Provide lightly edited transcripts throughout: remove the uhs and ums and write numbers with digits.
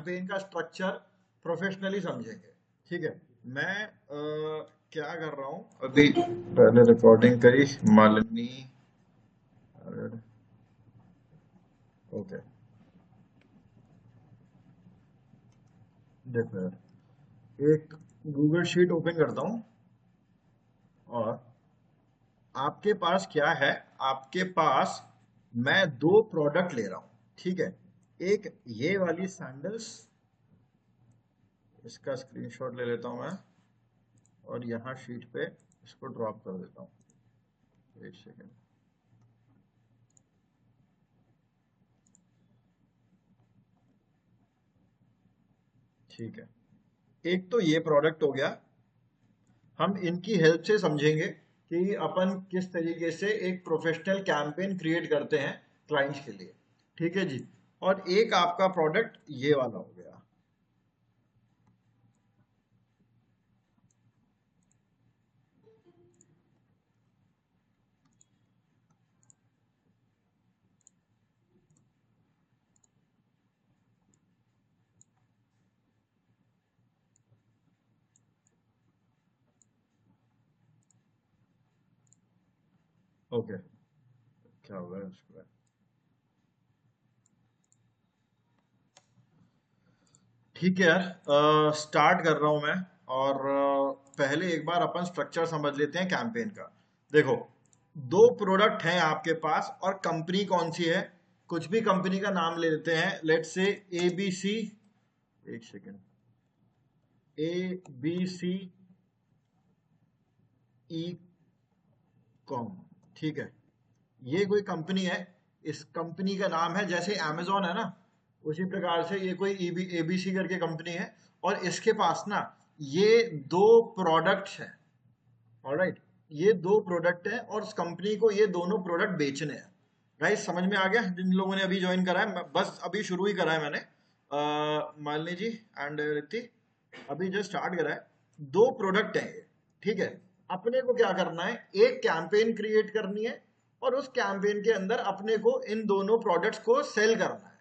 Campaign का structure professionally समझेंगे। ठीक है, मैं क्या कर रहा हूँ अभी, पहले रिकॉर्डिंग करी मालिनी। ओके, देखो यार, एक गूगल शीट ओपन करता हूँ और आपके पास क्या है, आपके पास मैं दो प्रोडक्ट ले रहा हूँ। ठीक है, एक ये वाली सैंडल्स, इसका स्क्रीनशॉट ले लेता हूँ मैं और यहाँ शीट पे इसको ड्रॉप कर देता हूँ। एक सेकेंड। ठीक है, एक तो ये प्रोडक्ट हो गया। हम इनकी हेल्प से समझेंगे कि अपन किस तरीके से एक प्रोफेशनल कैंपेन क्रिएट करते हैं क्लाइंट्स के लिए। ठीक है जी, और एक आपका प्रोडक्ट ये वाला हो गया। ओके, क्या हुआ है उसको? ठीक है यार, स्टार्ट कर रहा हूं मैं। और पहले एक बार अपन स्ट्रक्चर समझ लेते हैं कैंपेन का। देखो, दो प्रोडक्ट हैं आपके पास और कंपनी कौन सी है? कुछ भी कंपनी का नाम ले लेते हैं, लेट्स से ABC। एक सेकेंड, ABC ई कॉम। ठीक है, ये कोई कंपनी है। इस कंपनी का नाम है, जैसे अमेजोन है ना, उसी प्रकार से ये कोई ABC करके कंपनी है। और इसके पास ना ये दो प्रोडक्ट्स हैं। ऑलराइट, ये दो प्रोडक्ट हैं और उस कंपनी को ये दोनों प्रोडक्ट बेचने हैं। गाइस समझ में आ गया? जिन लोगों ने अभी ज्वाइन करा है, बस अभी शुरू ही करा है मैंने, मालिनी जी एंड रिति, अभी जस्ट स्टार्ट करा है। दो प्रोडक्ट है ये। ठीक है, अपने को क्या करना है, एक कैंपेन क्रिएट करनी है और उस कैंपेन के अंदर अपने को इन दोनों प्रोडक्ट्स को सेल करना है।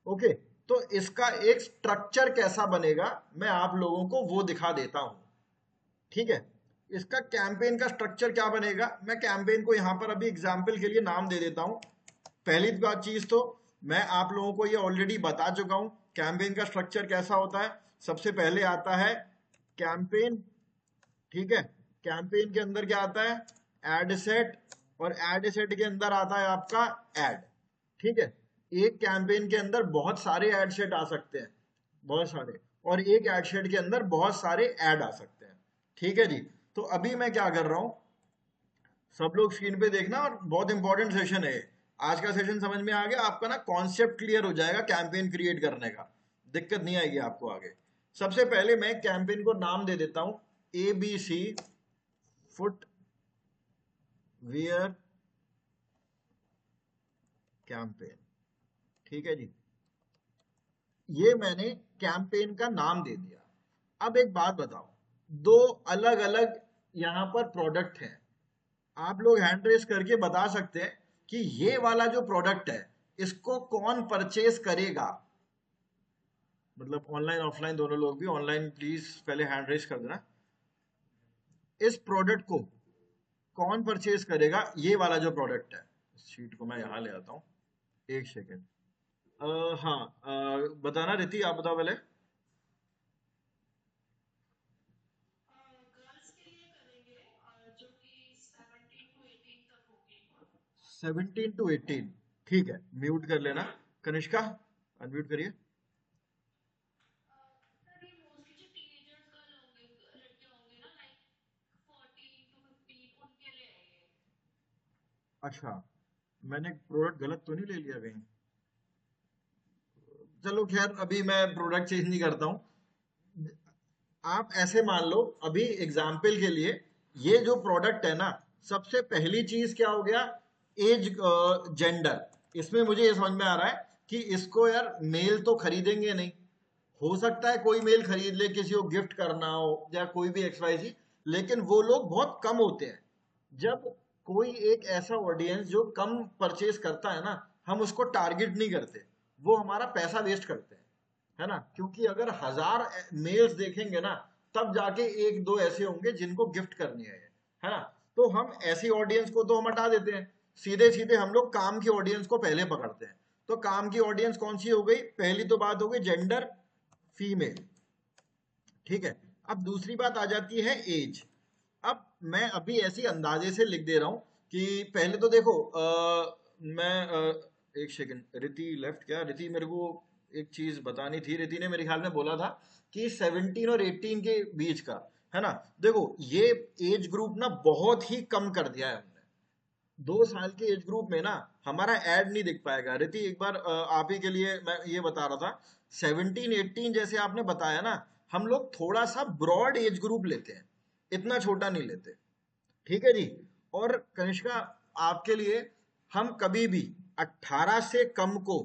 ओके, तो इसका एक स्ट्रक्चर कैसा बनेगा मैं आप लोगों को वो दिखा देता हूं। ठीक है, इसका कैंपेन का स्ट्रक्चर क्या बनेगा, मैं कैंपेन को यहां पर अभी एग्जांपल के लिए नाम दे देता हूं। पहली बात चीज तो मैं आप लोगों को ये ऑलरेडी बता चुका हूं, कैंपेन का स्ट्रक्चर कैसा होता है। सबसे पहले आता है कैंपेन। ठीक है, कैंपेन के अंदर क्या आता है, एड सेट, और एड सेट के अंदर आता है आपका एड। ठीक है, एक कैंपेन के अंदर बहुत सारे एड सेट आ सकते हैं, बहुत सारे, और एक एड सेट के अंदर बहुत सारे ऐड आ सकते हैं। ठीक है जी, तो अभी मैं क्या कर रहा हूं, सब लोग स्क्रीन पे देखना, और बहुत इंपॉर्टेंट सेशन है आज का। सेशन समझ में आ गया आपका ना, कॉन्सेप्ट क्लियर हो जाएगा कैंपेन क्रिएट करने का, दिक्कत नहीं आएगी आपको आगे। सबसे पहले मैं कैंपेन को नाम दे देता हूं ABC फुट वियर कैंपेन। ठीक है जी, ये मैंने कैंपेन का नाम दे दिया। अब एक बात बताओ, दो अलग अलग यहां पर प्रोडक्ट हैं। आप लोग हैंड रेस करके बता सकते हैं कि ये वाला जो प्रोडक्ट है इसको कौन परचेज करेगा। मतलब ऑनलाइन ऑफलाइन दोनों लोग भी, ऑनलाइन प्लीज पहले हैंड रेस कर देना। इस प्रोडक्ट को कौन परचेज करेगा, ये वाला जो प्रोडक्ट है। शीट को मैं यहां ले आता हूं, एक सेकेंड। हाँ, बताना रिति, आप बताओ पहले। 17 to 18, ठीक है, म्यूट कर लेना। कनिष्का, अनम्यूट करिए। अच्छा, मैंने प्रोडक्ट गलत तो नहीं ले लिया कहीं? चलो खैर, अभी मैं प्रोडक्ट चेंज नहीं करता हूँ। आप ऐसे मान लो अभी एग्जाम्पल के लिए, ये जो प्रोडक्ट है ना, सबसे पहली चीज क्या हो गया, एज, जेंडर। इसमें मुझे ये समझ में आ रहा है कि इसको यार मेल तो खरीदेंगे नहीं। हो सकता है कोई मेल खरीद ले, किसी को गिफ्ट करना हो या कोई भी XYZ, लेकिन वो लोग बहुत कम होते हैं। जब कोई एक ऐसा ऑडियंस जो कम परचेज करता है ना, हम उसको टारगेट नहीं करते, वो हमारा पैसा वेस्ट करते हैं। है ना, क्योंकि अगर 1000 मेल्स देखेंगे ना तब जाके एक दो ऐसे होंगे जिनको गिफ्ट करनी है ना। तो हम ऐसी ऑडियंस को तो हम हटा देते हैं, सीधे सीधे हम लोग काम की ऑडियंस को पहले पकड़ते हैं। तो काम की ऑडियंस कौन सी हो गई, पहली तो बात हो गई जेंडर, फीमेल, ठीक है। अब दूसरी बात आ जाती है एज। अब मैं अभी ऐसी अंदाजे से लिख दे रहा हूं कि पहले तो देखो एक सेकंड, रिति लेफ्ट क्या, रिति मेरे को एक चीज बतानी थी। रिति ने मेरे ख्याल में बोला था कि 17 और 18 के बीच का, है ना। देखो ये एज ग्रुप ना बहुत ही कम कर दिया है हमने। 2 साल के एज ग्रुप में ना हमारा एड नहीं दिख पाएगा। रिति एक बार आप ही के लिए मैं ये बता रहा था, 17 18 जैसे आपने बताया ना, हम लोग थोड़ा सा ब्रॉड एज ग्रुप लेते हैं, इतना छोटा नहीं लेते, ठीक है जी। और कनिष्का आपके लिए, हम कभी भी 18 से कम को,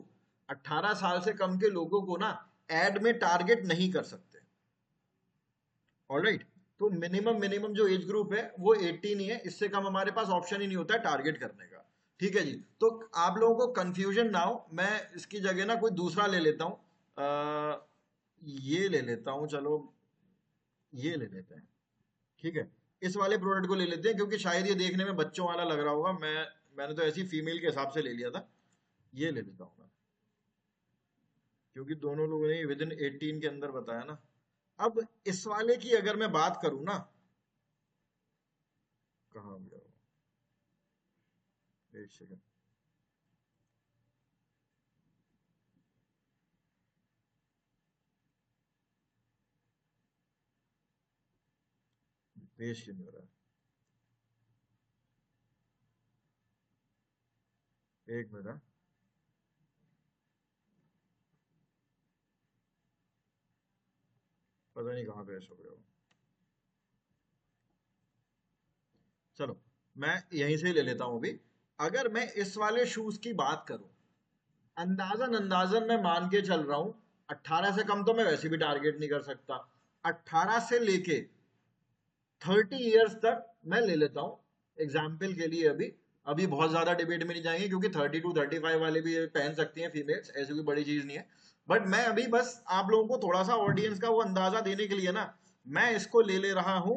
18 साल से कम के लोगों को ना एड में टारगेट नहीं कर सकते। ऑलराइट, तो मिनिमम मिनिमम जो एज ग्रुप है वो 18 ही है, इससे कम हमारे पास ऑप्शन ही नहीं होता है टारगेट करने का, ठीक है जी। तो आप लोगों को कंफ्यूजन ना हो, मैं इसकी जगह ना कोई दूसरा ले लेता हूँ, ये ले लेता हूँ, चलो ये ले लेते हैं, ठीक है। इस वाले प्रोडक्ट को ले लेते हैं क्योंकि शायद ये देखने में बच्चों वाला लग रहा होगा, मैंने तो ऐसी फीमेल के हिसाब से ले लिया था। ये ले लेता हूँ मैं, क्योंकि दोनों लोगों ने विद इन 18 के अंदर बताया ना। अब इस वाले की अगर मैं बात करूं ना, कहाँ गया वो? एक सेकंड, पेश क्यों नहीं हो रहा है? एक मिनट हाँ। पता नहीं कहाँ पेश हो गया वो। चलो मैं यहीं से ही ले लेता हूँ अभी। अगर मैं इस वाले शूज की बात करूं, अंदाजन अंदाजन मैं मान के चल रहा हूं, 18 से कम तो मैं वैसे भी टारगेट नहीं कर सकता, 18 से लेके 30 इयर्स तक मैं ले लेता हूँ एग्जाम्पल के लिए। अभी अभी बहुत ज्यादा डिबेट में नहीं जाएंगे क्योंकि 32 35 वाले भी पहन सकती हैं फीमेल्स, ऐसी कोई बड़ी चीज नहीं है। बट मैं अभी बस आप लोगों को थोड़ा सा ऑडियंस का वो अंदाजा देने के लिए ना, मैं इसको ले ले रहा हूँ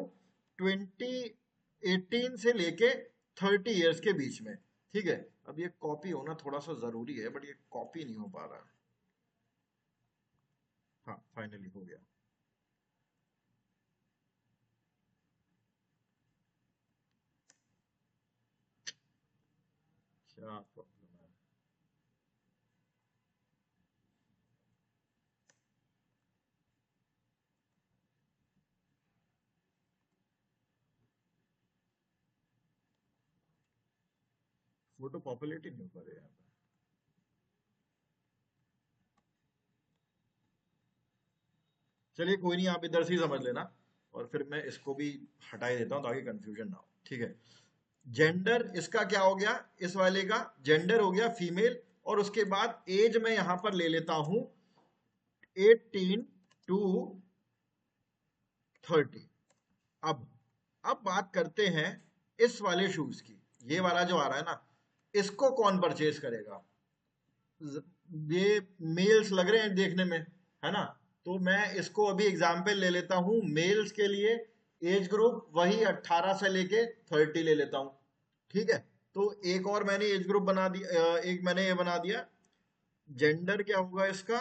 18 से लेके 30 इयर्स के बीच में, ठीक है। अब ये कॉपी होना थोड़ा सा जरूरी है बट ये कॉपी नहीं हो पा रहा है। हाँ फाइनली हो गया। क्या प्रॉब्लम है? फोटो पॉपुलेट ही नहीं हो पा रही है यहाँ पे। चलिए कोई नहीं, आप इधर से ही समझ लेना, और फिर मैं इसको भी हटा ही देता हूँ ताकि कंफ्यूजन ना हो, ठीक है। जेंडर इसका क्या हो गया, इस वाले का जेंडर हो गया फीमेल, और उसके बाद एज मैं यहां पर ले लेता हूं 18 to 30। अब अब बात करते हैं इस वाले शूज की। ये वाला जो आ रहा है ना, इसको कौन परचेज करेगा? ये मेल्स लग रहे हैं देखने में, है ना। तो मैं इसको अभी एग्जाम्पल ले लेता हूं मेल्स के लिए, एज ग्रुप वही 18 से लेके 30 ले लेता हूं, ठीक है। तो एक और मैंने एज ग्रुप बना दिया, एक मैंने ये बना दिया। जेंडर क्या होगा इसका,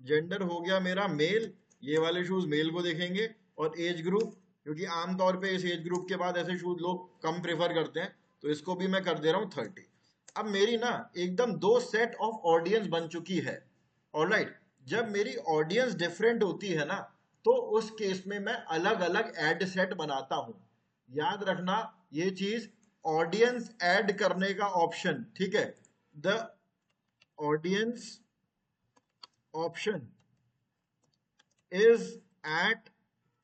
जेंडर हो गया मेरा मेल, ये वाले शूज मेल को देखेंगे। और एज ग्रुप, क्योंकि आमतौर पे इस एज ग्रुप के बाद ऐसे शूज लोग कम प्रेफर करते हैं, तो इसको भी मैं कर दे रहा हूँ 30। अब मेरी ना एकदम दो सेट ऑफ ऑडियंस बन चुकी है। ऑलराइट, जब मेरी ऑडियंस डिफरेंट होती है ना, तो उस केस में मैं अलग अलग एड सेट बनाता हूं। याद रखना ये चीज, ऑडियंस ऐड करने का ऑप्शन, ठीक है, the audience option is at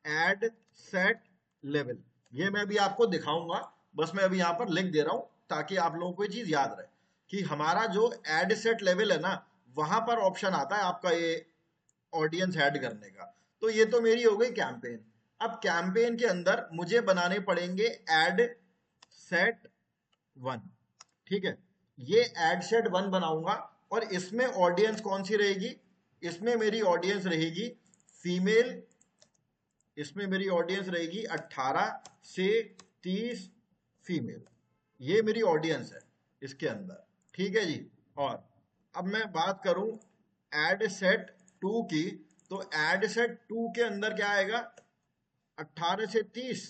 ad set level. ये मैं अभी आपको दिखाऊंगा, बस मैं अभी यहां पर लिख दे रहा हूं ताकि आप लोगों को ये चीज याद रहे कि हमारा जो एड सेट लेवल है ना, वहां पर ऑप्शन आता है आपका ये ऑडियंस ऐड करने का। तो ये तो मेरी हो गई कैंपेन। अब कैंपेन के अंदर मुझे बनाने पड़ेंगे एड सेट वन, ठीक है। ये एड सेट वन बनाऊंगा और इसमें ऑडियंस कौन सी रहेगी, इसमें मेरी ऑडियंस रहेगी फीमेल, इसमें मेरी ऑडियंस रहेगी 18 से 30 फीमेल, ये मेरी ऑडियंस है इसके अंदर, ठीक है जी। और अब मैं बात करूं एड सेट 2 की, तो एड सेट 2 के अंदर क्या आएगा, 18 से 30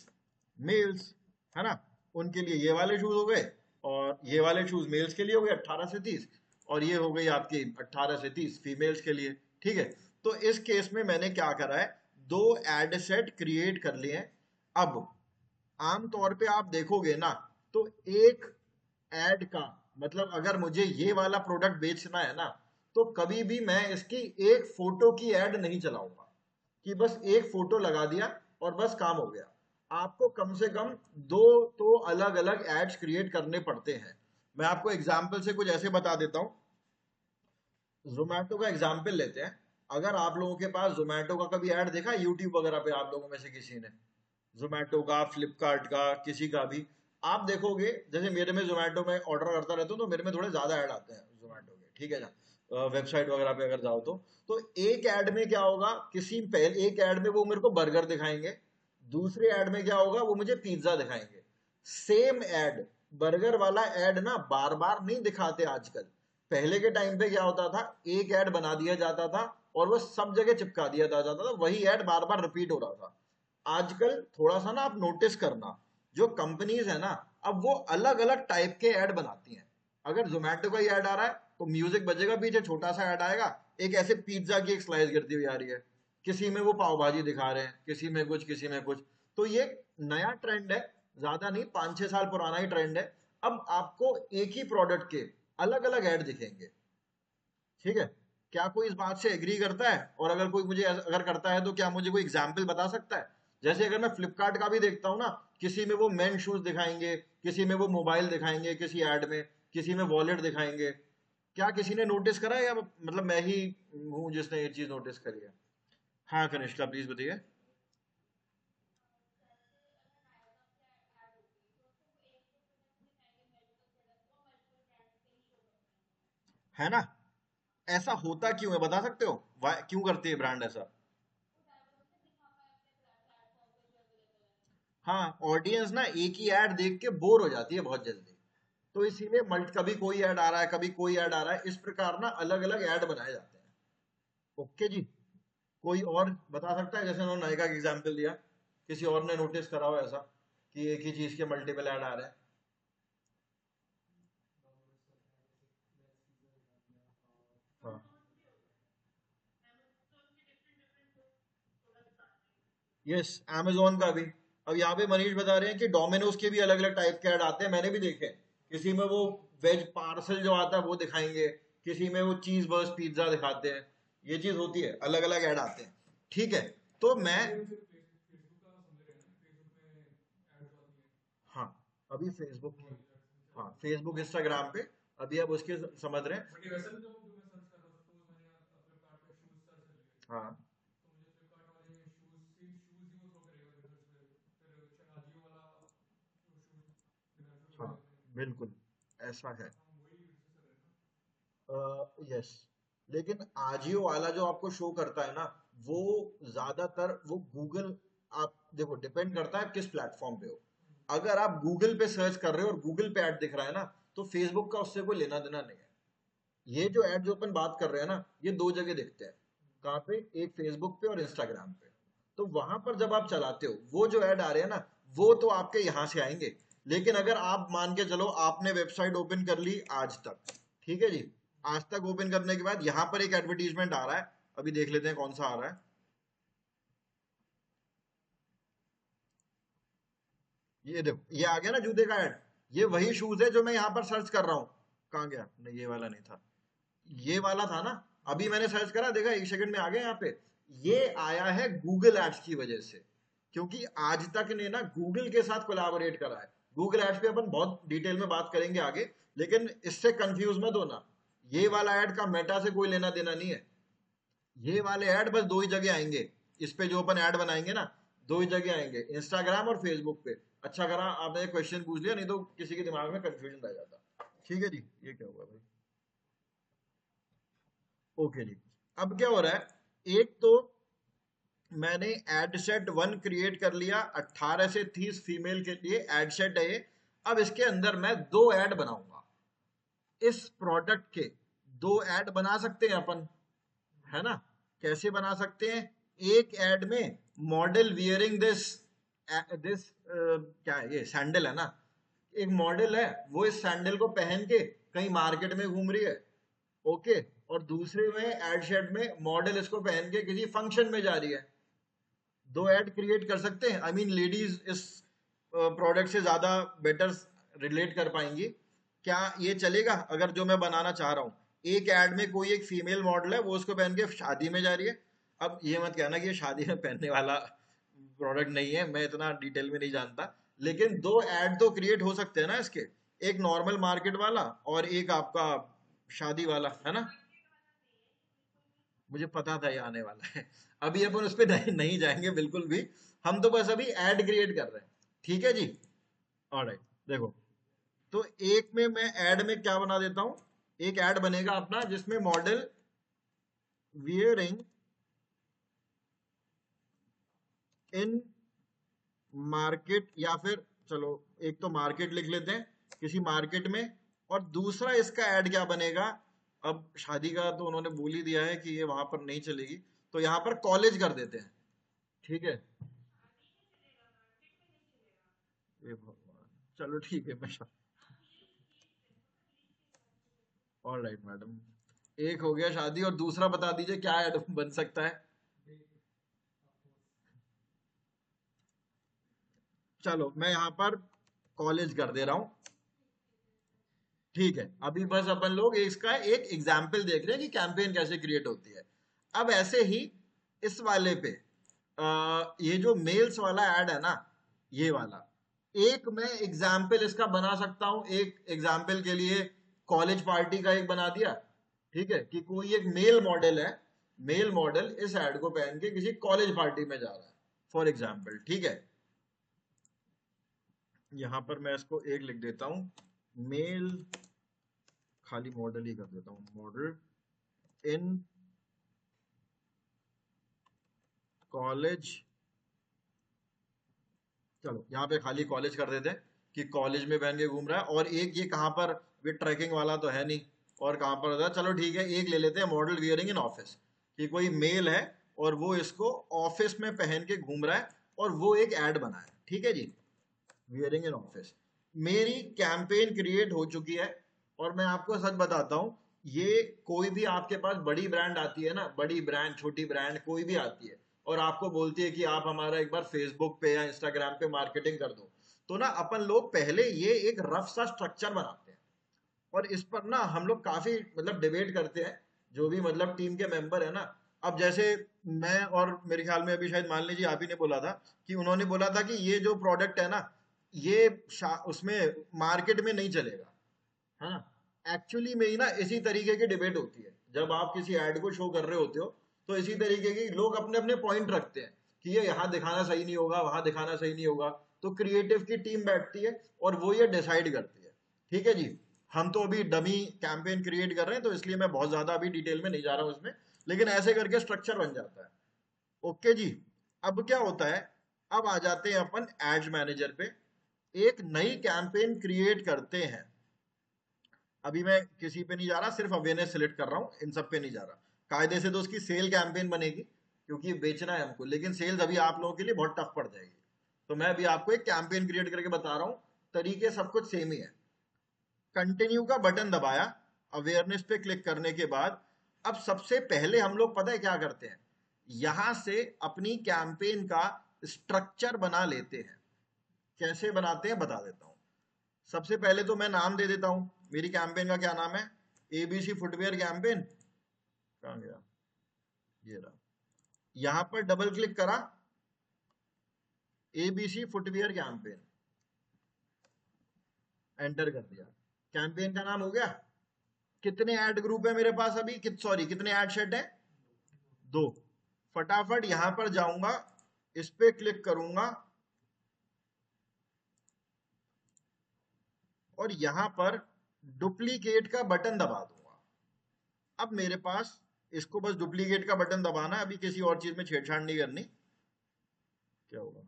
मेल्स, है ना, उनके लिए ये वाले शूज हो गए, और ये वाले शूज मेल्स के लिए हो गए 18 से 30, और ये हो गई आपकी 18 से 30 फीमेल्स के लिए, ठीक है। तो इस केस में मैंने क्या करा है, दो एड सेट क्रिएट कर लिए हैं। अब आमतौर पे आप देखोगे ना, तो एक एड का मतलब अगर मुझे ये वाला प्रोडक्ट बेचना है ना, तो कभी भी मैं इसकी एक फोटो की एड नहीं चलाऊंगा, कि बस एक फोटो लगा दिया और बस काम हो गया। आपको कम से कम दो तो अलग अलग एड्स क्रिएट करने पड़ते हैं। मैं आपको एग्जाम्पल से कुछ ऐसे बता देता हूं। जोमेटो का एग्जाम्पल लेते हैं। अगर आप लोगों के पास जोमेटो का कभी ऐड देखा यूट्यूब वगैरह पे, आप लोगों में से किसी ने जोमेटो का, फ्लिपकार्ट का, किसी का भी, आप देखोगे जैसे मेरे में जोमेटो में ऑर्डर करता रहता हूँ तो मेरे में थोड़े ज्यादा ऐड आते हैं जोमेटो के, ठीक है ना, वेबसाइट वगैरह पे अगर जाओ तो एक ऐड में क्या होगा, किसी पहले एक ऐड में वो मेरे को बर्गर दिखाएंगे, दूसरे ऐड में क्या होगा, वो मुझे पिज्जा दिखाएंगे। सेम ऐड, बर्गर वाला ऐड ना बार बार नहीं दिखाते आजकल। पहले के टाइम पे क्या होता था, एक ऐड बना दिया जाता था और वो सब जगह चिपका दिया जाता था, वही ऐड बार बार रिपीट हो रहा था। आजकल थोड़ा सा ना आप नोटिस करना, जो कंपनीज है ना, अब वो अलग अलग टाइप के ऐड बनाती हैं। अगर जोमेटो का ही ऐड आ रहा है तो म्यूजिक बजेगा, पीछे छोटा सा ऐड आएगा, एक ऐसे पिज्जा की एक स्लाइस गिरती हुई आ रही है, किसी में वो पाव भाजी दिखा रहे हैं, किसी में कुछ, किसी में कुछ। तो ये नया ट्रेंड है, ज्यादा नहीं, 5-6 साल पुराना ही ट्रेंड है। अब आपको एक ही प्रोडक्ट के अलग अलग ऐड दिखेंगे, ठीक है। क्या कोई इस बात से एग्री करता है? और अगर कोई मुझे अगर करता है तो क्या मुझे कोई एग्जाम्पल बता सकता है? जैसे अगर मैं फ्लिपकार्ट का भी देखता हूँ ना, किसी में वो मेन शूज दिखाएंगे, किसी में वो मोबाइल दिखाएंगे किसी ऐड में, किसी में वॉलेट दिखाएंगे। क्या किसी ने नोटिस करा है, या मतलब मैं ही हूँ जिसने ये चीज नोटिस करी है? हाँ कनिष्का प्लीज बताइए। है ना, ऐसा होता क्यों है बता सकते हो? क्यों करती है ब्रांड ऐसा? हाँ, ऑडियंस ना एक ही ऐड देख के बोर हो जाती है बहुत जल्दी, तो इसीलिए मल्ट कभी कोई ऐड आ रहा है, कभी कोई ऐड आ रहा है, इस प्रकार ना अलग अलग ऐड बनाए जाते हैं। ओके जी। कोई और बता सकता है, जैसे उन्होंने नायका का एग्जाम्पल दिया, किसी और ने नोटिस करा हो ऐसा कि एक ही चीज के मल्टीपल ऐड आ रहे हैं? हाँ, यस, amazon का भी। अब यहाँ पे मनीष बता रहे हैं कि डोमिनोज के भी अलग अलग टाइप के ऐड आते हैं, मैंने भी देखे हैं। किसी में वो वेज पार्सल जो आता है वो दिखाएंगे, किसी में वो चीज बर्स्ट पिज्जा दिखाते हैं। ये चीज होती है, अलग अलग ऐड आते हैं, ठीक है। तो मैं, हाँ, अभी फेसबुक की, हाँ फेसबुक इंस्टाग्राम पे अभी अब उसके समझ रहे हैं। हाँ, हाँ, बिल्कुल ऐसा है। यस, लेकिन आजियो वाला जो आपको शो करता है ना, वो ज्यादातर वो गूगल, आप देखो डिपेंड करता है किस प्लेटफॉर्म पे हो। अगर आप गूगल पे सर्च कर रहे हो और गूगल पे ऐड दिख रहा है ना, तो फेसबुक का उससे कोई लेना देना नहीं है। ये जो ऐड जो अपन बात कर रहे हैं ना, ये दो जगह दिखते हैं। कहाँ पे? एक फेसबुक पे और इंस्टाग्राम पे। तो वहां पर जब आप चलाते हो, वो जो ऐड आ रहे हैं ना, वो तो आपके यहां से आएंगे। लेकिन अगर आप मान के चलो आपने वेबसाइट ओपन कर ली आज तक, ठीक है जी, आज तक ओपन करने के बाद यहाँ पर एक एडवर्टीजमेंट आ रहा है, अभी देख लेते हैं कौन सा आ रहा है। ये देखो, ये आ गया ना जूते का ऐड। ये वही शूज है जो मैं यहाँ पर सर्च कर रहा हूँ। कहाँ गया? नहीं, ये वाला नहीं था, ये वाला था ना। अभी मैंने सर्च करा, देखा, 1 सेकंड में आ गया यहाँ पे। ये आया है गूगल एड्स की वजह से, क्योंकि आज तक ने ना गूगल के साथ कोलैबोरेट करा है। गूगल एड्स पे अपन बहुत डिटेल में बात करेंगे आगे, लेकिन इससे कंफ्यूज मत होना। ये वाला ऐड का मेटा से कोई लेना देना नहीं है। ये वाले ऐड बस दो ही जगह आएंगे, इस पे जो अपन ऐड बनाएंगे ना, दो ही जगह आएंगे, इंस्टाग्राम और फेसबुक पे। अच्छा करा आपने क्वेश्चन पूछ लिया, नहीं तो किसी के दिमाग में कंफ्यूजन रह जाता। ठीक है जी, ये क्या हुआ भाई? ओके जी। अब क्या हो रहा है, एक तो मैंने एड सेट 1 क्रिएट कर लिया, 18 से 30 फीमेल के लिए एड सेट है ये। अब इसके अंदर मैं 2 ऐड बनाऊंगा, इस प्रोडक्ट के 2 ऐड बना सकते हैं अपन, है ना। कैसे बना सकते हैं, एक ऐड में मॉडल वियरिंग दिस दिस क्या है, ये सैंडल है ना, एक मॉडल है वो इस सैंडल को पहन के कहीं मार्केट में घूम रही है, ओके। और दूसरे में एड शेड में मॉडल इसको पहन के किसी फंक्शन में जा रही है। 2 ऐड क्रिएट कर सकते हैं। आई मीन लेडीज इस प्रोडक्ट से ज्यादा बेटर रिलेट कर पाएंगी। क्या ये चलेगा अगर जो मैं बनाना चाह रहा हूँ, एक ऐड में कोई एक फीमेल मॉडल है वो उसको पहन के शादी में जा रही है। अब ये मत कहना कि ये शादी में पहनने वाला प्रोडक्ट नहीं है, मैं इतना डिटेल में नहीं जानता, लेकिन 2 ऐड तो क्रिएट हो सकते हैं ना इसके, एक नॉर्मल मार्केट वाला और एक आपका शादी वाला, है ना। मुझे पता था ये आने वाला है। अभी अपन उस पर नहीं जाएंगे बिल्कुल भी, हम तो बस अभी ऐड क्रिएट कर रहे हैं, ठीक है जी। ऑलराइट, देखो, तो एक में मैं ऐड में क्या बना देता हूं, एक ऐड बनेगा अपना जिसमें मॉडल वियरिंग इन मार्केट, या फिर चलो एक तो मार्केट लिख लेते हैं, किसी मार्केट में। और दूसरा इसका ऐड क्या बनेगा, अब शादी का तो उन्होंने बोल ही दिया है कि ये वहां पर नहीं चलेगी, तो यहां पर कॉलेज कर देते हैं, ठीक है। हे भगवान, चलो ठीक है, मैं ऑल राइट मैडम, एक हो गया शादी, और दूसरा बता दीजिए क्या ऐड बन सकता है। चलो मैं यहाँ पर कॉलेज कर दे रहा हूँ, ठीक है। अभी बस अपन लोग इसका एक एग्जाम्पल देख रहे हैं कि कैंपेन कैसे क्रिएट होती है। अब ऐसे ही इस वाले पे ये जो मेल्स वाला ऐड है ना, ये वाला एक मैं एग्जाम्पल इसका बना सकता हूं। एक एग्जाम्पल के लिए कॉलेज पार्टी का एक बना दिया, ठीक है, कि कोई एक मेल मॉडल है, मेल मॉडल इस ऐड को पहन के किसी कॉलेज पार्टी में जा रहा है, फॉर एग्जाम्पल, ठीक है। यहां पर मैं इसको एक लिख देता हूं, मेल, खाली मॉडल ही कर देता हूं, मॉडल इन कॉलेज, चलो यहाँ पे खाली कॉलेज कर देते हैं कि कॉलेज में पहन के घूम रहा है। और एक ये कहाँ पर, विद ट्रैकिंग वाला तो है नहीं, और कहाँ पर होता है, चलो ठीक है, एक ले लेते हैं मॉडल वियरिंग इन ऑफिस, कि कोई मेल है और वो इसको ऑफिस में पहन के घूम रहा है, और वो एक ऐड बना है, ठीक है जी, वियरिंग इन ऑफिस। मेरी कैंपेन क्रिएट हो चुकी है। और मैं आपको सच बताता हूँ, ये कोई भी आपके पास बड़ी ब्रांड आती है ना, बड़ी ब्रांड छोटी ब्रांड कोई भी आती है और आपको बोलती है कि आप हमारा एक बार फेसबुक पे या इंस्टाग्राम पे मार्केटिंग कर दो, तो ना अपन लोग पहले ये एक रफ सा स्ट्रक्चर बनाते हैं, और इस पर ना हम लोग काफी मतलब डिबेट करते हैं, जो भी मतलब टीम के मेंबर है ना। अब जैसे मैं, और मेरे ख्याल में अभी शायद मान लीजिए आप ही ने बोला था कि उन्होंने बोला था कि ये जो प्रोडक्ट है ना, ये उसमें मार्केट में नहीं चलेगा, है ना। एक्चुअली में ही ना इसी तरीके की डिबेट होती है, जब आप किसी ऐड को शो कर रहे होते हो तो इसी तरीके की लोग अपने अपने पॉइंट रखते हैं कि ये यहाँ दिखाना सही नहीं होगा, वहां दिखाना सही नहीं होगा। तो क्रिएटिव की टीम बैठती है और वो ये डिसाइड करती है, ठीक है जी। हम तो अभी डमी कैंपेन क्रिएट कर रहे हैं, तो इसलिए मैं बहुत ज्यादा अभी डिटेल में नहीं जा रहा हूँ इसमें, लेकिन ऐसे करके स्ट्रक्चर बन जाता है, ओके जी। अब क्या होता है, अब आ जाते हैं अपन एड्स मैनेजर पे, एक नई कैंपेन क्रिएट करते हैं। अभी मैं किसी पे नहीं जा रहा, सिर्फ अवेयरनेस सिलेक्ट कर रहा हूँ, इन सब पे नहीं जा रहा। कायदे से तो उसकी सेल कैंपेन बनेगी, क्योंकि बेचना है हमको, लेकिन सेल्स अभी आप लोगों के लिए बहुत टफ पड़ जाएगी। तो मैं अभी आपको एक कैंपेन क्रिएट करके बता रहा हूँ, तरीके सब कुछ सेम ही है। कंटिन्यू का बटन दबाया, अवेयरनेस पे क्लिक करने के बाद अब सबसे पहले हम लोग पता है क्या करते हैं, यहां से अपनी कैंपेन का स्ट्रक्चर बना लेते हैं। कैसे बनाते हैं बता देता हूँ। सबसे पहले तो मैं नाम दे देता हूँ, मेरी कैंपेन का क्या नाम है, एबीसी फुटवेयर कैंपेन। कहाँ गया, ये रहा। यहां पर डबल क्लिक करा, एबीसी फुटवेयर कैंपेन, एंटर कर दिया, कैंपेन का नाम हो गया। कितने ऐड ग्रुप है मेरे पास अभी, सॉरी कितने ऐड सेट है, 2। फटाफट यहां पर जाऊंगा, इस पे क्लिक करूंगा, और यहां पर डुप्लीकेट का बटन दबा दूंगा। अब मेरे पास इसको बस डुप्लीकेट का बटन दबाना है, अभी किसी और चीज में छेड़छाड़ नहीं करनी। क्या होगा,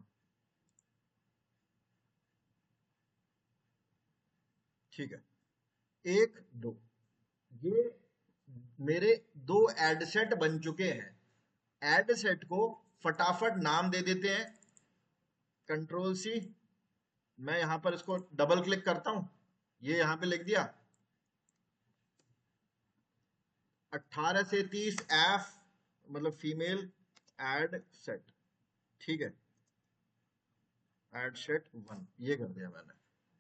ठीक है, एक दो, ये मेरे दो एड सेट बन चुके हैं। एड सेट को फटाफट नाम दे देते हैं, कंट्रोल सी, मैं यहां पर इसको डबल क्लिक करता हूं, ये यहां पे लिख दिया 18 से 30 एफ, मतलब फीमेल एड सेट, ठीक है, एड सेट 1, ये कर दिया मैंने।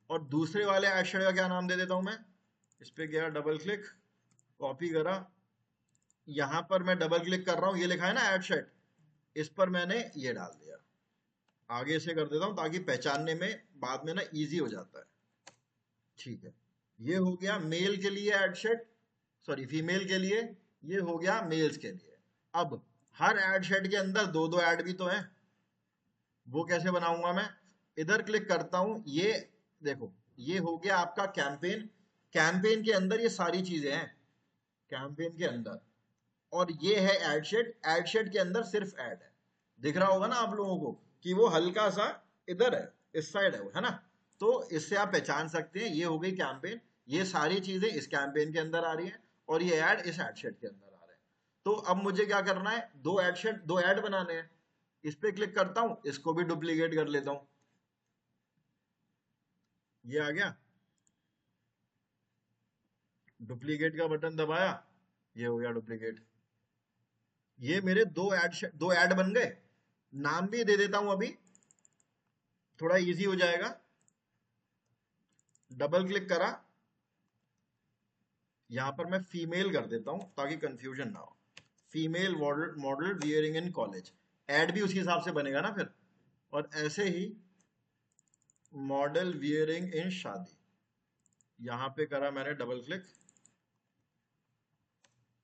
और दूसरे वाले एड सेट का क्या नाम दे देता हूं मैं, इस पे गया, डबल क्लिक, कॉपी करा, यहां पर मैं डबल क्लिक कर रहा हूं, ये लिखा है ना एड सेट, इस पर मैंने ये डाल दिया, आगे से कर देता हूं ताकि पहचानने में बाद में ना इजी हो जाता है। ठीक है, ये हो गया मेल के लिए एड सेट, सॉरी फीमेल के लिए, ये हो गया मेल्स के लिए। अब हर एड सेट के अंदर दो दो ऐड भी तो हैं, वो कैसे बनाऊंगा मैं, इधर क्लिक करता हूं, ये देखो, ये हो गया आपका कैंपेन, कैंपेन के अंदर ये सारी चीजें हैं, कैंपेन के अंदर, और ये है एड शेड के अंदर सिर्फ ऐड है। दिख रहा होगा ना आप लोगों को कि वो हल्का सा इधर है, इस साइड है वो, है ना, तो इससे आप पहचान सकते हैं, ये हो गई कैंपेन, ये सारी चीजें इस कैंपेन के अंदर आ रही हैं, और ये ऐड इस एड शेड के अंदर आ रहे हैं। तो अब मुझे क्या करना है, दो ऐड बनाने हैं, इस पे क्लिक करता हूं, इसको भी डुप्लीकेट कर लेता हूं, ये आ गया, डुप्लीकेट का बटन दबाया, ये हो गया डुप्लीकेट। ये मेरे दो ऐड बन गए, नाम भी दे देता हूं अभी, थोड़ा इजी हो जाएगा, डबल क्लिक करा, यहां पर मैं फीमेल कर देता हूं ताकि कंफ्यूजन ना हो, female model wearing in college, add भी उसी हिसाब से बनेगा ना फिर, और ऐसे ही मॉडल वियरिंग इन शादी, यहां पे करा मैंने डबल क्लिक,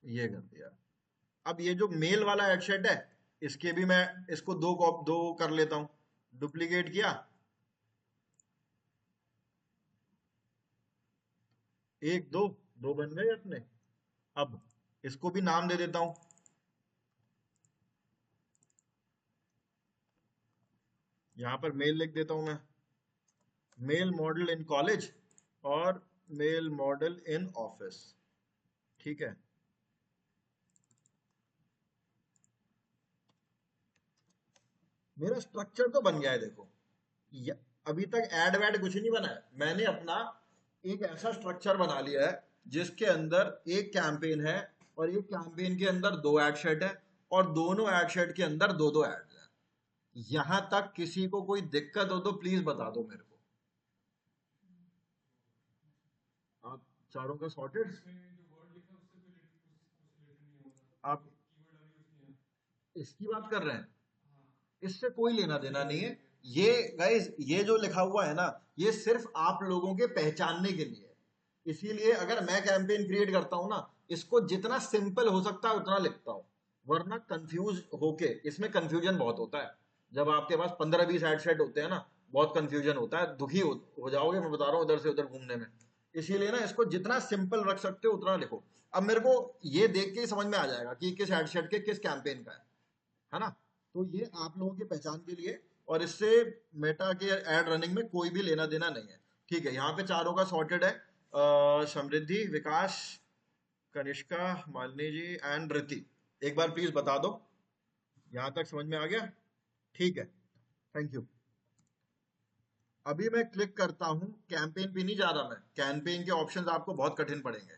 ये कर दिया। अब ये जो मेल वाला हेडसेट है, इसके भी मैं इसको दो कर लेता हूं, डुप्लीकेट किया, एक दो, दो बन गए अपने। अब इसको भी नाम दे देता हूं, यहां पर मेल लिख देता हूं मैं, मेल मॉडल इन कॉलेज और मेल मॉडल इन ऑफिस, ठीक है। मेरा स्ट्रक्चर तो बन गया है, देखो, अभी तक एड वैड कुछ नहीं बना है, मैंने अपना एक ऐसा स्ट्रक्चर बना लिया है जिसके अंदर एक कैंपेन है, और एक कैंपेन के अंदर दो एड शेड है, और दोनों एड शेड के अंदर दो दो एड है। यहां तक किसी को कोई दिक्कत हो तो प्लीज बता दो मेरे को। आप चारों का सॉर्टेड, आप इसकी बात कर रहे हैं, इससे कोई लेना देना नहीं है, ये गाइस, ये जो लिखा हुआ है ना, ये सिर्फ आप लोगों के पहचानने के लिए है। इसीलिए अगर मैं कैंपेन क्रिएट करता हूं ना, इसको जितना सिंपल हो सकता है उतना लिखता हूं, वरना कंफ्यूज होके, इसमें कंफ्यूजन बहुत होता है, जब आपके पास 15-20 एड सेट होते हैं ना, बहुत कंफ्यूजन होता है, दुखी हो जाओगे, मैं बता रहा हूँ, उधर से उधर घूमने में। इसीलिए ना इसको जितना सिंपल रख सकते हो उतना लिखो। अब मेरे को ये देख के ही समझ में आ जाएगा कि किस एड सेट के किस कैंपेन का है ना, तो ये आप लोगों की पहचान के लिए, और इससे मेटा के एड रनिंग में कोई भी लेना देना नहीं है। ठीक है, यहाँ पे चारों का सॉर्टेड है, समृद्धि, विकास, कनिष्का, मालिनी जी एंड रिति। एक बार प्लीज बता दो, यहाँ तक समझ में आ गया? ठीक है, थैंक यू। अभी मैं क्लिक करता हूं, कैंपेन पे नहीं जा रहा, मैं कैंपेन के ऑप्शंस आपको बहुत कठिन पड़ेंगे,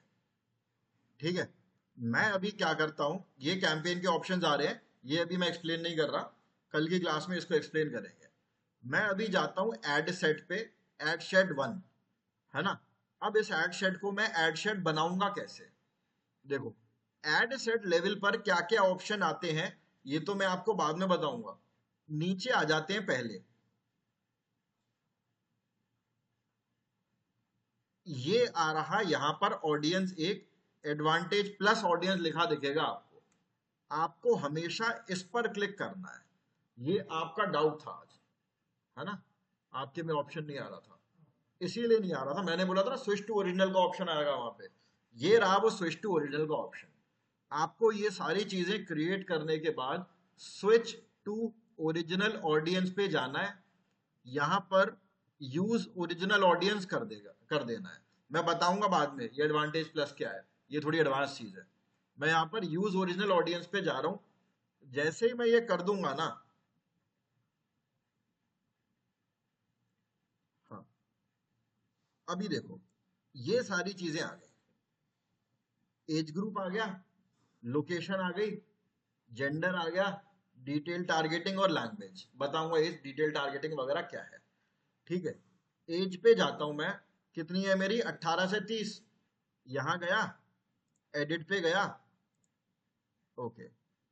ठीक है। मैं अभी क्या करता हूं, ये कैंपेन के ऑप्शंस आ रहे हैं, ये अभी मैं एक्सप्लेन नहीं कर रहा, कल की क्लास में इसको एक्सप्लेन करेंगे। मैं अभी जाता हूं एड सेट पे, एड शेड 1, है ना। अब इस एड शेड को मैं एड शेड बनाऊंगा कैसे, देखो, एड सेट लेवल पर क्या क्या ऑप्शन आते हैं ये तो मैं आपको बाद में बताऊंगा। नीचे आ जाते हैं पहले, ये आ रहा यहां पर ऑडियंस, एक एडवांटेज प्लस ऑडियंस लिखा दिखेगा आपको, आपको हमेशा इस पर क्लिक करना है। ये आपका डाउट था आज, है ना, आपके में ऑप्शन नहीं आ रहा था, इसीलिए नहीं आ रहा था, मैंने बोला था ना स्विच टू ओरिजिनल का ऑप्शन आएगा वहां पे, ये रहा वो स्विच टू ओरिजिनल का ऑप्शन। आपको ये सारी चीजें क्रिएट करने के बाद स्विच टू ओरिजिनल ऑडियंस पे जाना है। यहां पर यूज ओरिजिनल ऑडियंस कर देना है। मैं बताऊंगा बाद में ये एडवांटेज प्लस क्या है, ये थोड़ी एडवांस चीज है। मैं यहां पर यूज ओरिजिनल ऑडियंस पे जा रहा हूं। जैसे ही मैं ये कर दूंगा ना, हाँ, अभी देखो ये सारी चीजें आ गई, एज ग्रुप आ गया, लोकेशन आ गई, जेंडर आ गया, डिटेल टारगेटिंग और लैंग्वेज। बताऊंगा इस डिटेल टारगेटिंग वगैरह क्या है। ठीक है, एज पे जाता हूं मैं, कितनी है मेरी, 18 से 30। यहां गया, एडिट पे गया, ओके।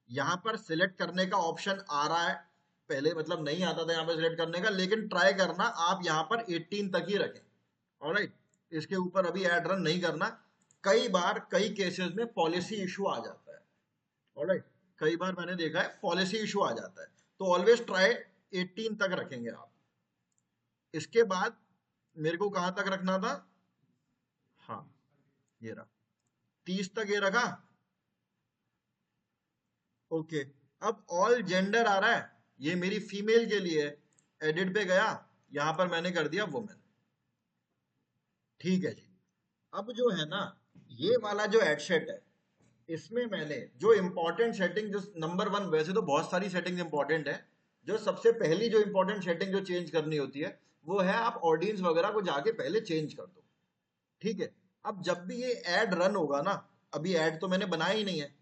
यहां पर सिलेक्ट करने का ऑप्शन आ रहा है, पहले मतलब नहीं आता था यहाँ पे सिलेक्ट करने का, लेकिन ट्राई करना आप यहाँ पर 18 तक ही रखें। ऑलराइट, इसके ऊपर अभी एड रन नहीं करना। कई बार कई केसेस में पॉलिसी इशू आ जाता है। ऑलराइट, कई बार मैंने देखा है पॉलिसी इशू आ जाता है, तो ऑलवेज ट्राई 18 तक रखेंगे आप। इसके बाद मेरे को कहां तक रखना था, हाँ ये रहा, 30 तक ये रखा, ओके। अब ऑल जेंडर आ रहा है, ये मेरी फीमेल के लिए है। एडिट पे गया, यहां पर मैंने कर दिया वुमेन। ठीक है जी। अब जो है ना, ये वाला जो एड सेट है, इसमें मैंने जो इंपॉर्टेंट सेटिंग, जो नंबर वन, वैसे तो बहुत सारी सेटिंग इंपॉर्टेंट है, जो सबसे पहली जो इंपॉर्टेंट सेटिंग जो चेंज करनी होती है, वो है आप ऑडियंस वगैरह को जाके पहले चेंज कर दो। ठीक है, अब जब भी ये ऐड रन होगा ना, अभी ऐड तो मैंने बनाया ही नहीं है,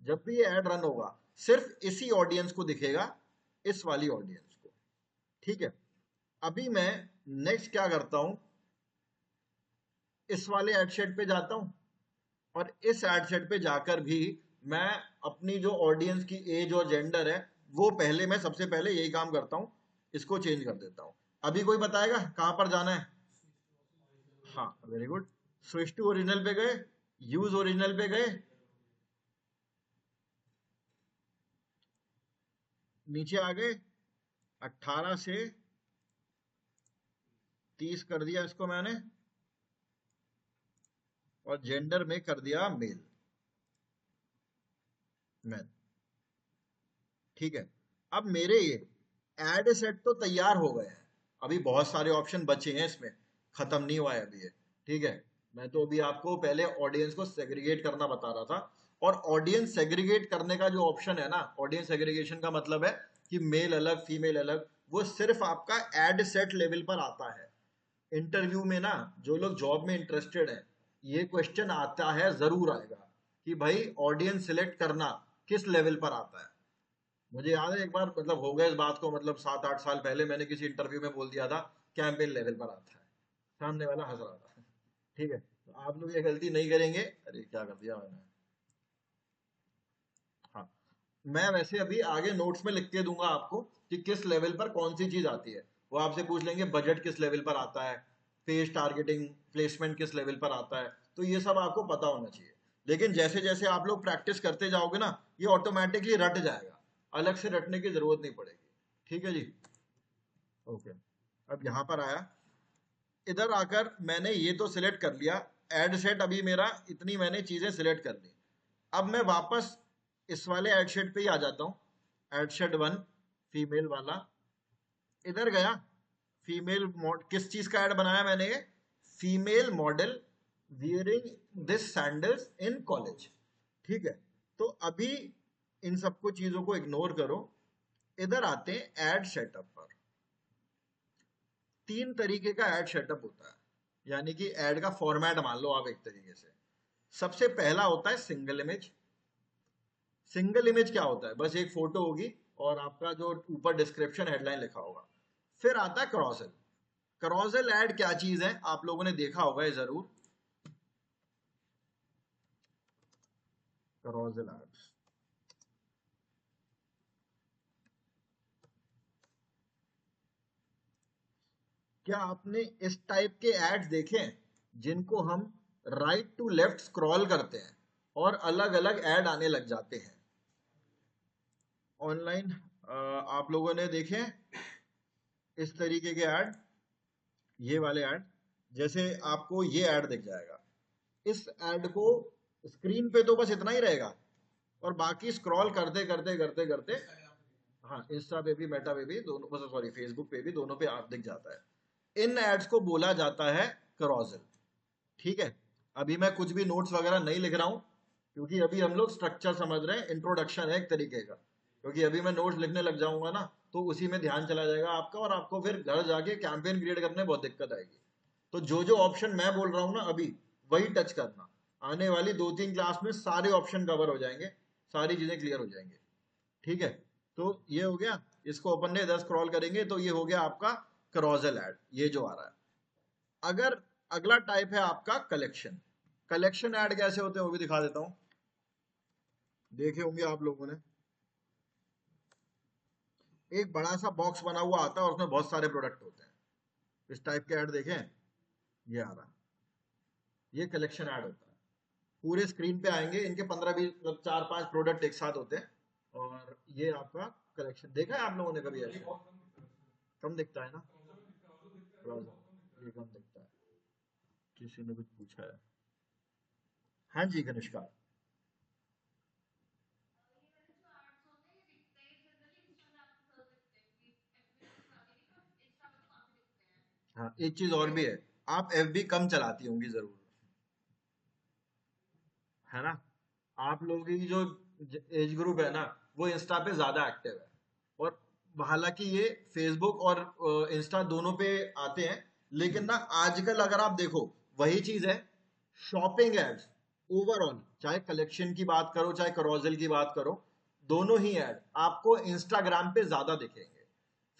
जब भी ये ऐड रन होगा सिर्फ इसी ऑडियंस को दिखेगा, इस वाली ऑडियंस को। ठीक है, अभी मैं नेक्स्ट क्या करता हूं, इस वाले एड सेट पे जाता हूं, और इस एड सेट पे जाकर भी मैं अपनी जो ऑडियंस की एज और जेंडर है, वो पहले मैं सबसे पहले यही काम करता हूं, इसको चेंज कर देता हूं। अभी कोई बताएगा कहां पर जाना है, हाँ very good, switch to original पे गए, यूज ओरिजिनल पे गए, नीचे आ गए, 18 से 30 कर दिया इसको मैंने, और जेंडर में कर दिया मेल, मैन। ठीक है, अब मेरे ये एड सेट तो तैयार हो गए हैं, अभी बहुत सारे ऑप्शन बचे हैं इसमें, खत्म नहीं हुआ है अभी ये। ठीक है, मैं तो अभी आपको पहले ऑडियंस को सेग्रीगेट करना बता रहा था, और ऑडियंस सेग्रीगेट करने का जो ऑप्शन है ना, ऑडियंस सेग्रीगेशन का मतलब है कि मेल अलग फीमेल अलग, वो सिर्फ आपका एड सेट लेवल पर आता है। इंटरव्यू में ना, जो लोग जॉब में इंटरेस्टेड है, ये क्वेश्चन आता है, जरूर आएगा, कि भाई ऑडियंस सिलेक्ट करना किस लेवल पर आता है। मुझे याद है एक बार, मतलब हो गया इस बात को, मतलब 7-8 साल पहले मैंने किसी इंटरव्यू में बोल दिया था कैंपेन लेवल पर आता है, सामने वाला हंस रहा था। ठीक है, तो आप लोग ये गलती नहीं करेंगे। अरे क्या कर दिया मैंने, हाँ। मैं वैसे अभी आगे नोट्स में लिख के दूंगा आपको कि किस लेवल पर कौन सी चीज आती है। वो आपसे पूछ लेंगे बजट किस लेवल पर आता है, पेज टारगेटिंग, प्लेसमेंट किस लेवल पर आता है, तो ये सब आपको पता होना चाहिए। लेकिन जैसे जैसे आप लोग प्रैक्टिस करते जाओगे ना, ये ऑटोमेटिकली रट जाएगा, अलग से रटने की जरूरत नहीं पड़ेगी। ठीक है जी, ओके। अब यहां पर आया, इधर आकर मैंने ये तो सिलेक्ट कर लिया, एड सेट अभी मेरा, इतनी मैंने चीजें सिलेक्ट कर ली। अब मैं वापस इस वाले एड सेट पे ही आ जाता हूँ, एड सेट वन, फीमेल वाला। इधर गया, फीमेल किस चीज का ऐड बनाया मैंने, female model wearing this sandals in college. ठीक है, तो अभी इन सबको चीजों को इग्नोर करो, इधर आते हैं एड सेटअप पर। तीन तरीके का एड सेटअप होता है, यानी कि एड का फॉर्मेट मान लो आप एक तरीके से। सबसे पहला होता है सिंगल इमेज। सिंगल इमेज क्या होता है, बस एक फोटो होगी और आपका जो ऊपर डिस्क्रिप्शन हेडलाइन लिखा होगा। फिर आता है क्रॉजल। क्रॉजल एड क्या चीज है, आप लोगों ने देखा होगा ये जरूर, क्रॉजल एड। क्या आपने इस टाइप के एड्स देखे हैं, जिनको हम राइट टू लेफ्ट स्क्रॉल करते हैं और अलग अलग ऐड आने लग जाते हैं ऑनलाइन? आप लोगों ने देखे हैं इस तरीके के ऐड, ये वाले ऐड? जैसे आपको ये ऐड दिख जाएगा, इस ऐड को, स्क्रीन पे तो बस इतना ही रहेगा, और बाकी स्क्रॉल करते करते करते करते, हाँ इंस्टा पे भी मेटा पे भी दोनों, सॉरी फेसबुक पे भी, दोनों पे आप दिख जाता है। इन एड्स को बोला जाता है कैरोसेल। ठीक है, अभी मैं कुछ भी नोट्स वगैरह नहीं लिख रहा हूँ, क्योंकि अभी हम लोग स्ट्रक्चर समझ रहे हैं, इंट्रोडक्शन है एक तरीके का। क्योंकि अभी मैं नोट्स लिखने लग जाऊंगा ना, तो उसी में ध्यान चला जाएगा आपका, और आपको फिर घर जाके कैंपेन क्रिएट करने में बहुत दिक्कत आएगी। तो जो जो ऑप्शन मैं बोल रहा हूँ ना अभी, वही टच करना। आने वाली 2-3 क्लास में सारे ऑप्शन कवर हो जाएंगे, सारी चीजें क्लियर हो जाएंगी। ठीक है, तो ये हो गया। इसको अपन ने 10 स्क्रॉल करेंगे तो ये हो गया आपका क्रॉजल ऐड, ये जो आ रहा है। अगर अगला टाइप है आपका कलेक्शन। कलेक्शन ऐड कैसे होते हैं वो भी दिखा देता हूं। देखे होंगे आप लोगों ने, एक बड़ा सा बॉक्स बना हुआ आता है और उसमें बहुत सारे प्रोडक्ट होते हैं। इस टाइप के ऐड देखें, ये आ रहा है, ये कलेक्शन ऐड होता है। पूरे स्क्रीन पे आएंगे, इनके 15-20 मतलब 4-5 प्रोडक्ट एक साथ होते हैं, और ये आपका कलेक्शन। देखा है आप लोगों ने कभी ऐसे? कम दिखता है ना, ये कम दिखता है। किसी ने कुछ पूछा है? हाँ जी कनिष्का। हाँ एक चीज और भी है, आप एफबी कम चलाती होंगी जरूर, है ना? आप लोगों की जो एज ग्रुप है ना, वो इंस्टा पे ज्यादा एक्टिव है। और हालांकि ये फेसबुक और इंस्टा दोनों पे आते हैं, लेकिन ना आजकल अगर आप देखो, वही चीज है, शॉपिंग एड्स ओवरऑल, चाहे कलेक्शन की बात करो चाहे करोजल की बात करो, दोनों ही ऐड आपको इंस्टाग्राम पे ज्यादा दिखेंगे।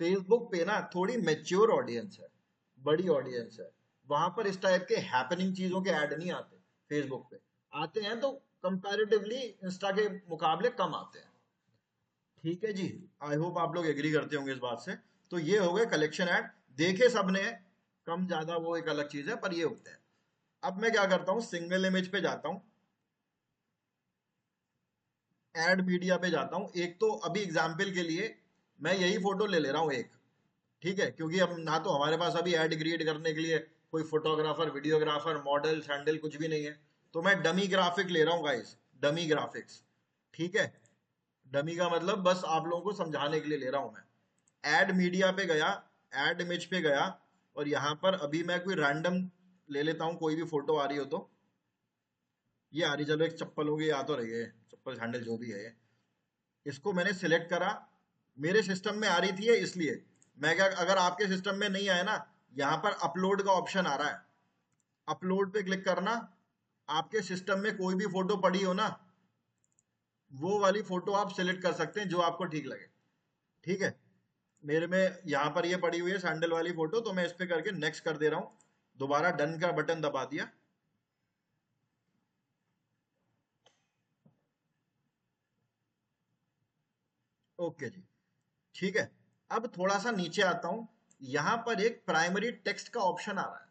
फेसबुक पे ना थोड़ी मेच्योर ऑडियंस है, बड़ी ऑडियंस है, वहां पर इस टाइप के हैपनिंग चीजों के ऐड नहीं आते। फेसबुक पे आते हैं तो कंपैरेटिवली इंस्टा के मुकाबले कम आते हैं। ठीक है जी, आई होप आप लोग एग्री करते होंगे इस बात से। तो ये हो गए कलेक्शन ऐड, देखे सबने, कम ज्यादा वो एक अलग चीज है, पर ये होते हैं। अब मैं क्या करता हूँ, सिंगल इमेज पे जाता हूँ, ऐड मीडिया पे जाता हूँ। एक तो अभी एग्जाम्पल के लिए मैं यही फोटो ले ले रहा हूँ एक, ठीक है, क्योंकि अब ना तो हमारे पास अभी ऐड क्रिएट करने के लिए कोई फोटोग्राफर, वीडियोग्राफर, मॉडल, सैंडल कुछ भी नहीं है। तो मैं डमी ग्राफिक ले रहा हूँ गाइस, डमी ग्राफिक्स। ठीक है, डमी का मतलब बस आप लोगों को समझाने के लिए ले रहा हूं मैं। ऐड मीडिया पे गया, ऐड इमेज पे गया, और यहां पर अभी मैं कोई रैंडम ले लेता हूं, कोई भी फोटो आ रही हो तो। ये आ रही, चलो एक चप्पल होगी, आ तो रही है चप्पल, सैंडल जो भी है ये। इसको मैंने सिलेक्ट करा, मेरे सिस्टम में आ रही थी ये, इसलिए मैं क्या, अगर आपके सिस्टम में नहीं आया ना, यहाँ पर अपलोड का ऑप्शन आ रहा है, अपलोड पे क्लिक करना। आपके सिस्टम में कोई भी फोटो पड़ी हो ना, वो वाली फोटो आप सिलेक्ट कर सकते हैं जो आपको ठीक लगे। ठीक है, मेरे में यहाँ पर ये पड़ी हुई है सैंडल वाली फोटो, तो मैं इस पे करके नेक्स्ट कर दे रहा हूँ, दोबारा डन का बटन दबा दिया। ओके जी, ठीक है। अब थोड़ा सा नीचे आता हूं, यहां पर एक प्राइमरी टेक्स्ट का ऑप्शन आ रहा है।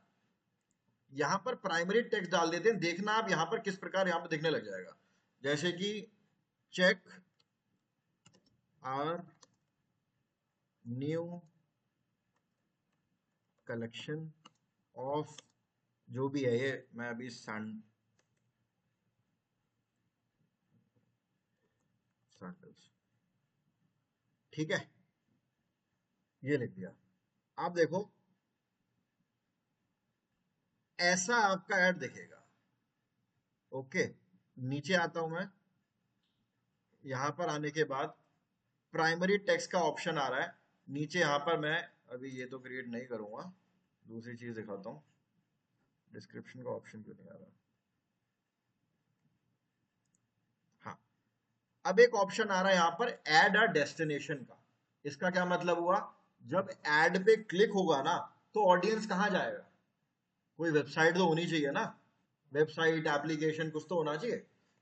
यहां पर प्राइमरी टेक्स्ट डाल देते हैं, देखना आप यहां पर किस प्रकार यहां पर दिखने लग जाएगा। जैसे कि check our new collection of, जो भी है ये, मैं अभी सैंडल्स, ठीक है, ये लिख दिया। आप देखो, ऐसा आपका ऐड दिखेगा। ओके, नीचे आता हूं मैं, यहां पर आने के बाद प्राइमरी टेक्स्ट का ऑप्शन आ रहा है नीचे। यहां पर मैं अभी ये तो क्रिएट नहीं करूंगा, दूसरी चीज दिखाता हूँ। डिस्क्रिप्शन का ऑप्शन क्यों नहीं आ रहा? हाँ, अब एक ऑप्शन आ रहा है यहाँ पर, ऐड अ डेस्टिनेशन का। इसका क्या मतलब हुआ, जब ऐड पे क्लिक होगा ना, तो ऑडियंस कहाँ जाएगा? कोई वेबसाइट तो होनी चाहिए ना, वेबसाइट, एप्लीकेशन, कुछ तो होना चाहिए।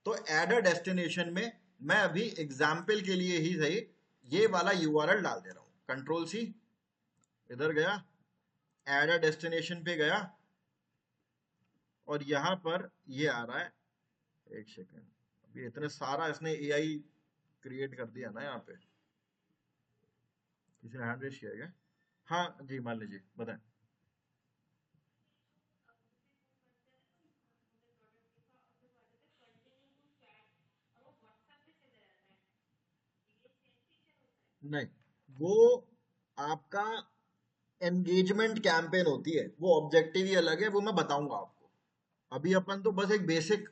तो ऐड अ डेस्टिनेशन में मैं अभी एग्जाम्पल के लिए ही सही ये वाला यूआरएल डाल दे रहा हूँ, कंट्रोल सी, इधर गया, ऐड अ डेस्टिनेशन पे गया, और यहां पर ये आ रहा है, एक सेकेंड, अभी इतने सारा इसने एआई क्रिएट कर दिया ना यहाँ पे। किसी ने हैंड रेस किया है क्या? हाँ जी, मान लीजिए, बताएं। नहीं, वो आपका एंगेजमेंट कैंपेन होती है, वो ऑब्जेक्टिव ही अलग है, वो मैं बताऊंगा आपको। अभी अपन तो बस एक बेसिक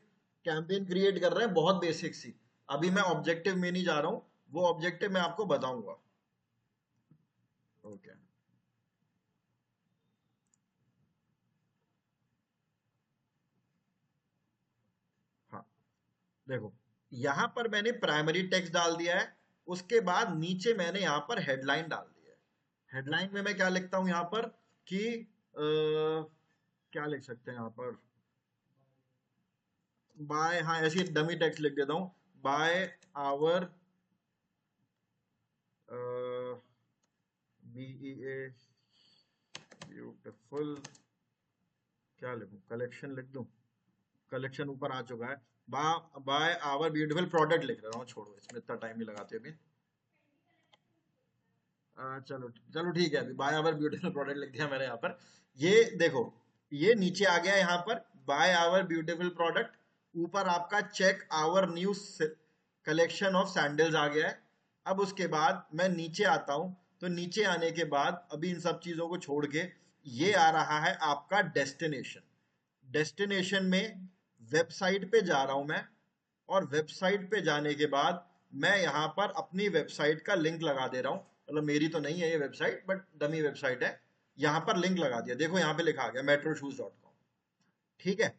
कैंपेन क्रिएट कर रहे हैं, बहुत बेसिक सी। अभी मैं ऑब्जेक्टिव में नहीं जा रहा हूँ, वो ऑब्जेक्टिव मैं आपको बताऊंगा। ओके। हाँ, देखो, यहां पर मैंने प्राइमरी टेक्स्ट डाल दिया है। उसके बाद नीचे मैंने यहां पर हेडलाइन डाल दिया है। हेडलाइन में मैं क्या लिखता हूं यहां पर कि क्या लिख सकते हैं यहां पर, बाय, हाँ ऐसी डमी टेक्स्ट लिख देता हूं, बाय आवर BEA ब्यूटिफुल, क्या लिखूं, कलेक्शन लिख दूं, कलेक्शन ऊपर आ चुका है। बाय आवर ब्यूटीफुल प्रोडक्ट लिख रहा हूँ, छोड़ो इसमें इतना टाइम नहीं लगाते अभी। चलो चलो ठीक है, अभी बाय आवर ब्यूटीफुल प्रोडक्ट लिख दिया मैंने यहाँ पर। ये देखो, ये नीचे आ गया यहाँ पर बाय आवर ब्यूटीफुल प्रोडक्ट। ऊपर आपका check our new collection of sandals आ गया है। अब उसके बाद मैं नीचे आता हूँ, तो नीचे आने के बाद अभी इन सब चीजों को छोड़ के ये आ रहा है आपका डेस्टिनेशन। डेस्टिनेशन में वेबसाइट पे जा रहा हूं मैं, और वेबसाइट पे जाने के बाद मैं यहाँ पर अपनी वेबसाइट का लिंक लगा दे रहा हूँ। मतलब मेरी तो नहीं है ये वेबसाइट, बट डमी वेबसाइट है। यहाँ पर लिंक लगा दिया, देखो यहाँ पे लिखा आ गया metroshoes.com। ठीक है,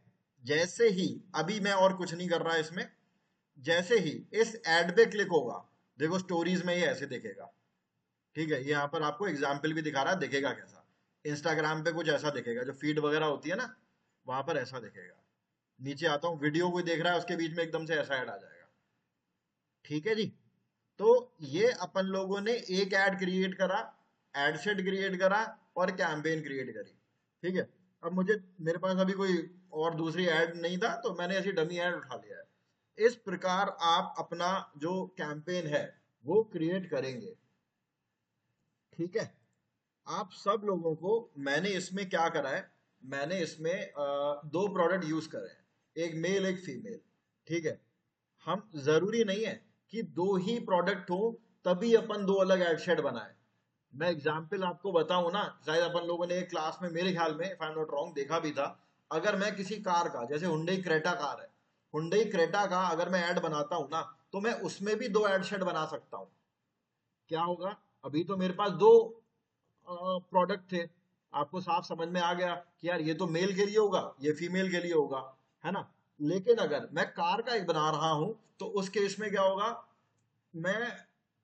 जैसे ही, अभी मैं और कुछ नहीं कर रहा इसमें, जैसे ही इस एड पे क्लिक होगा, देखो स्टोरीज में ये ऐसे दिखेगा। ठीक है, ये यहाँ पर आपको एग्जाम्पल भी दिखा रहा है, दिखेगा कैसा। इंस्टाग्राम पे कुछ ऐसा दिखेगा, जो फीड वगैरह होती है ना, वहां पर ऐसा दिखेगा। नीचे आता हूँ, वीडियो कोई देख रहा है उसके बीच में एकदम से ऐसा ऐड आ जाएगा। ठीक है जी। तो ये अपन लोगों ने एक ऐड क्रिएट करा, एड सेट क्रिएट करा, और कैंपेन क्रिएट करी। ठीक है, अब मुझे, मेरे पास अभी कोई और दूसरी ऐड नहीं था, तो मैंने ऐसी डमी ऐड उठा लिया है। इस प्रकार आप अपना जो कैंपेन है वो क्रिएट करेंगे। ठीक है, आप सब लोगों को, मैंने इसमें क्या करा है, मैंने इसमें दो प्रोडक्ट यूज करे हैं, एक मेल एक फीमेल। ठीक है, हम, जरूरी नहीं है कि दो ही प्रोडक्ट हो तभी अपन दो अलग एड शेड बनाए। मैं एग्जाम्पल आपको बताऊं ना, शायद अपन लोगों ने एक क्लास में, मेरे ख्याल में, if I am not wrong, देखा भी था। अगर मैं किसी कार का, जैसे हुंडई क्रेटा कार है, हुंडई क्रेटा का अगर मैं ऐड बनाता हूं ना, तो मैं उसमें भी दो एड शेड बना सकता हूं। क्या होगा, अभी तो मेरे पास दो प्रोडक्ट थे, आपको साफ समझ में आ गया कि यार ये तो मेल के लिए होगा, ये फीमेल के लिए होगा, है ना। लेकिन अगर मैं कार का एक बना रहा हूं, तो उस केस में क्या होगा, मैं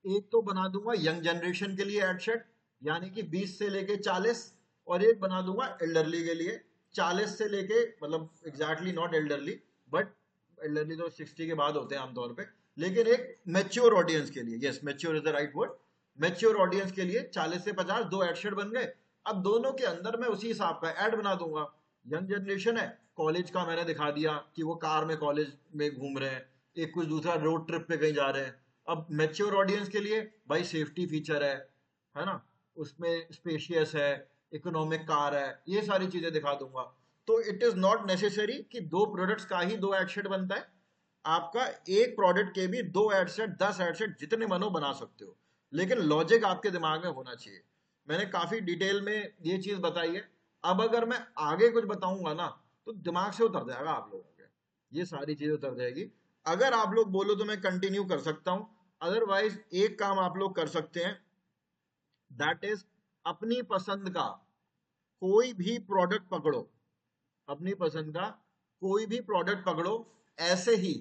एक तो बना दूंगा यंग जनरेशन के लिए एडशेट, यानी कि 20 से लेके 40, और एक बना दूंगा एल्डरली के लिए, 40 से लेके, मतलब exactly not elderly, but elderly तो 60 के बाद होते हैं आमतौर पे। लेकिन एक मेच्योर ऑडियंस के लिए, yes mature is the right word, mature audience के लिए 40 से 50 दो एडशेट बन गए। अब दोनों के अंदर मैं उसी हिसाब का ऐड बना दूंगा। यंग जनरेशन है, कॉलेज का मैंने दिखा दिया कि वो कार में कॉलेज में घूम रहे हैं, एक कुछ दूसरा रोड ट्रिप पे कहीं जा रहे हैं। अब मेच्योर ऑडियंस के लिए भाई सेफ्टी फीचर है ना, उसमें स्पेशियस है, इकोनॉमिक कार है, ये सारी चीजें दिखा दूंगा। तो इट इज नॉट नेसेसरी कि दो प्रोडक्ट्स का ही दो एडसेट बनता है। आपका एक प्रोडक्ट के भी दो एडसेट, 10 एडसेट, जितने मनो बना सकते हो, लेकिन लॉजिक आपके दिमाग में होना चाहिए। मैंने काफी डिटेल में ये चीज बताई है। अब अगर मैं आगे कुछ बताऊंगा ना, तो दिमाग से उतर जाएगा आप लोगों के, ये सारी चीज उतर जाएगी। अगर आप लोग बोलो तो मैं कंटिन्यू कर सकता हूं, अदरवाइज एक काम आप लोग कर सकते हैं, दैट इज, अपनी पसंद का कोई भी प्रोडक्ट पकड़ो, अपनी पसंद का कोई भी प्रोडक्ट पकड़ो, ऐसे ही,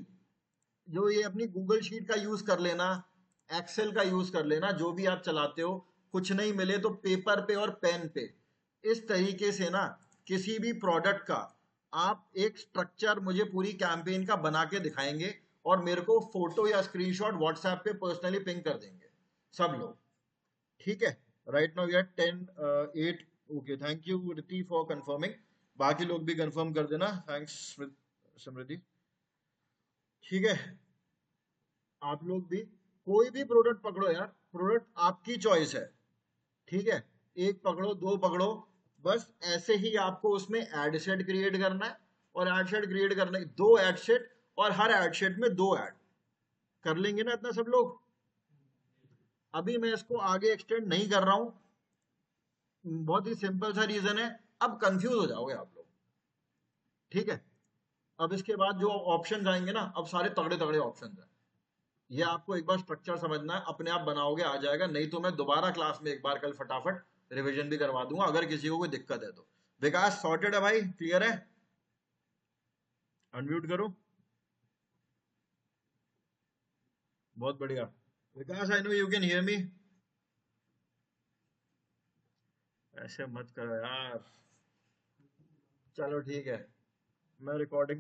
जो ये अपनी गूगल शीट का यूज कर लेना, एक्सेल का यूज कर लेना, जो भी आप चलाते हो, कुछ नहीं मिले तो पेपर पे और पेन पे, इस तरीके से ना, किसी भी प्रोडक्ट का आप एक स्ट्रक्चर मुझे पूरी कैंपेन का बना के दिखाएंगे, और मेरे को फोटो या स्क्रीनशॉट व्हाट्सएप पे पर्सनली पिंग कर देंगे सब लोग। ठीक है, right now we are 10:08। Okay, thank you Riti for confirming. बाकी लोग भी कंफर्म कर देना, थैंक्स समृद्धि। ठीक है, आप लोग भी कोई भी प्रोडक्ट पकड़ो यार, प्रोडक्ट आपकी चॉइस है। ठीक है, एक पकड़ो, दो पकड़ो, बस ऐसे ही आपको उसमें एड सेट क्रिएट करना है, और एड सेट क्रिएट करने, दो एड सेट, और हर एड सेट में दो एड कर लेंगे ना इतना सब लोग। अभी मैं इसको आगे एक्सटेंड नहीं कर रहा हूं, बहुत ही सिंपल सा रीजन है, अब कंफ्यूज हो जाओगे आप लोग, ठीक है। अब इसके बाद जो ऑप्शन आएंगे ना, अब सारे तगड़े तगड़े ऑप्शन है। ये आपको एक बार स्ट्रक्चर समझना है, अपने आप बनाओगे आ जाएगा, नहीं तो मैं दोबारा क्लास में एक बार कल फटाफट रिवीजन भी करवा दूंगा अगर किसी को कोई दिक्कत है तो। विकास सॉर्टेड है भाई, क्लियर है? अनम्यूट करो। बहुत बढ़िया। Vikas I know you can hear me. ऐसे मत करो यार। चलो ठीक है, मैं रिकॉर्डिंग